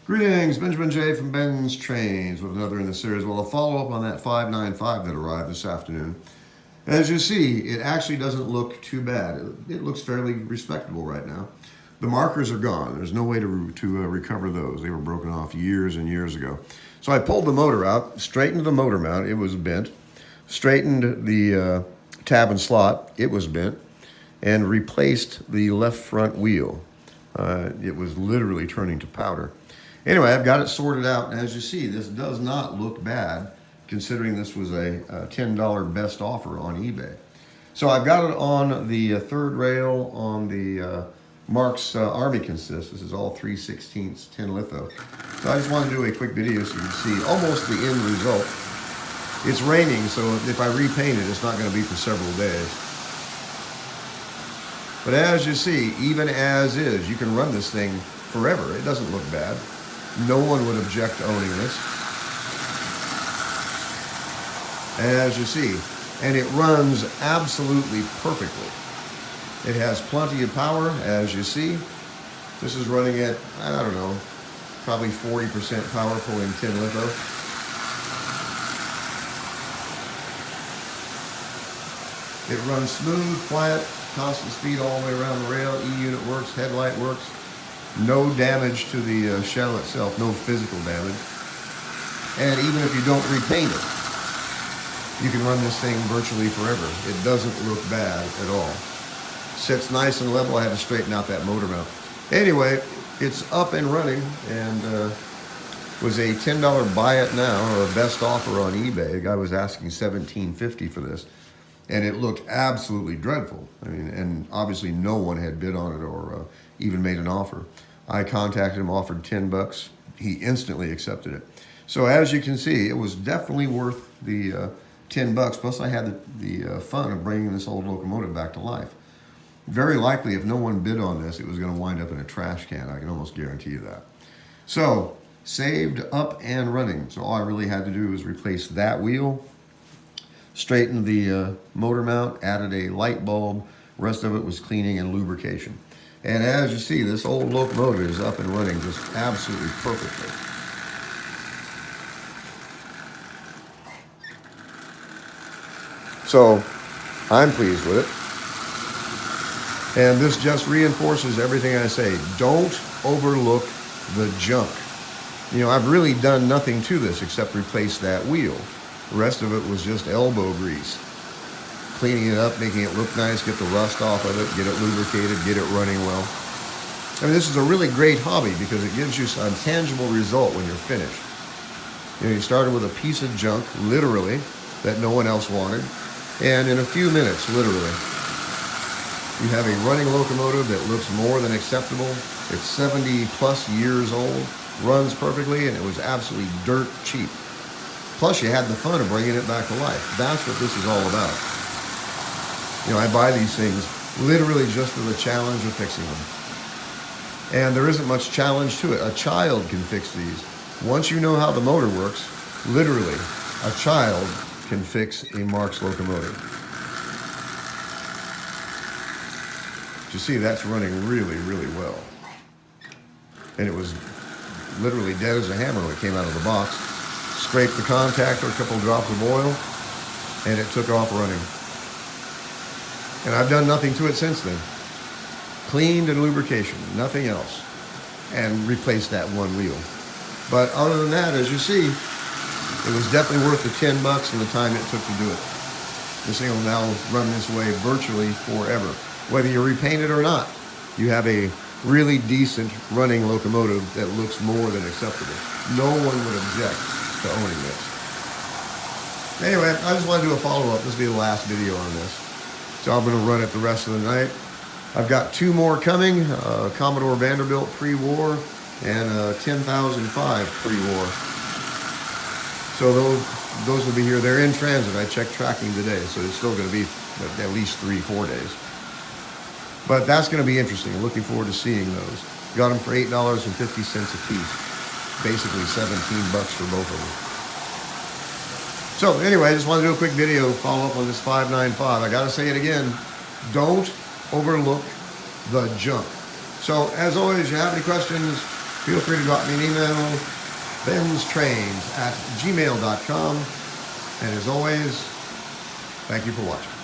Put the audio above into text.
Greetings, Benjamin J. from Ben's Trains with another in the series. Well, a follow-up on that 595 that arrived this afternoon. As you see, it actually doesn't look too bad. It looks fairly respectable right now. The markers are gone. There's no way to recover those. They were broken off years and years ago. So I pulled the motor out, straightened the motor mount. It was bent. Straightened the tab and slot. It was bent. And replaced the left front wheel. It was literally turning to powder. Anyway, I've got it sorted out, and as you see, this does not look bad, considering this was a $10 best offer on eBay. So I've got it on the third rail on the Marx Army Consist. This is all 3/16 tin litho. So I just wanted to do a quick video so you can see almost the end result. It's raining, so if I repaint it, it's not going to be for several days. But as you see, even as is, you can run this thing forever. It doesn't look bad. No one would object to owning this. As you see, and it runs absolutely perfectly. It has plenty of power, as you see. This is running at, I don't know, probably 40% power pulling tin litho. It runs smooth, quiet, constant speed all the way around the rail. E-unit works, headlight works. No damage to the shell itself, no physical damage. And even if you don't repaint it, you can run this thing virtually forever. It doesn't look bad at all. Sits nice and level. I had to straighten out that motor mount. Anyway, it's up and running, and was a $10 buy it now, or a best offer on eBay. The guy was asking $17.50 for this, and it looked absolutely dreadful. I mean, and obviously no one had bid on it or even made an offer. I contacted him, offered $10. He instantly accepted it. So as you can see, it was definitely worth the $10. Plus I had the fun of bringing this old locomotive back to life. Very likely, if no one bid on this, it was going to wind up in a trash can. I can almost guarantee you that. So saved, up and running. So all I really had to do was replace that wheel, straighten the motor mount, added a light bulb. Rest of it was cleaning and lubrication. And as you see, this old locomotive is up and running just absolutely perfectly. So I'm pleased with it. And this just reinforces everything I say. Don't overlook the junk. You know, I've really done nothing to this except replace that wheel. The rest of it was just elbow grease. Cleaning it up, making it look nice, get the rust off of it, get it lubricated, get it running well. I mean, this is a really great hobby because it gives you a tangible result when you're finished. You know, you started with a piece of junk, literally, that no one else wanted, and in a few minutes, literally, you have a running locomotive that looks more than acceptable. It's 70 plus years old, runs perfectly, and it was absolutely dirt cheap. Plus, you had the fun of bringing it back to life. That's what this is all about. You know, I buy these things literally just for the challenge of fixing them. And there isn't much challenge to it. A child can fix these. Once you know how the motor works, literally, a child can fix a Marx locomotive. You see, that's running really, really well. And it was literally dead as a hammer when it came out of the box. Scraped the contactor, a couple drops of oil, and it took off running. And I've done nothing to it since then. Cleaned and lubrication, nothing else. And replaced that one wheel. But other than that, as you see, it was definitely worth the $10 and the time it took to do it. This thing will now run this way virtually forever. Whether you repaint it or not, you have a really decent running locomotive that looks more than acceptable. No one would object to owning this. Anyway, I just want to do a follow-up. This will be the last video on this. So I'm going to run it the rest of the night. I've got two more coming, Commodore Vanderbilt pre-war and 10,005 pre-war. So those will be here. They're in transit. I checked tracking today, so it's still going to be at least 3-4 days. But that's going to be interesting. I'm looking forward to seeing those. Got them for $8.50 a piece. Basically $17 for both of them. So anyway, I just wanted to do a quick video, follow up on this 595. I got to say it again. Don't overlook the junk. So as always, if you have any questions, feel free to drop me an email, BENZTRAINZ@gmail.com. And as always, thank you for watching.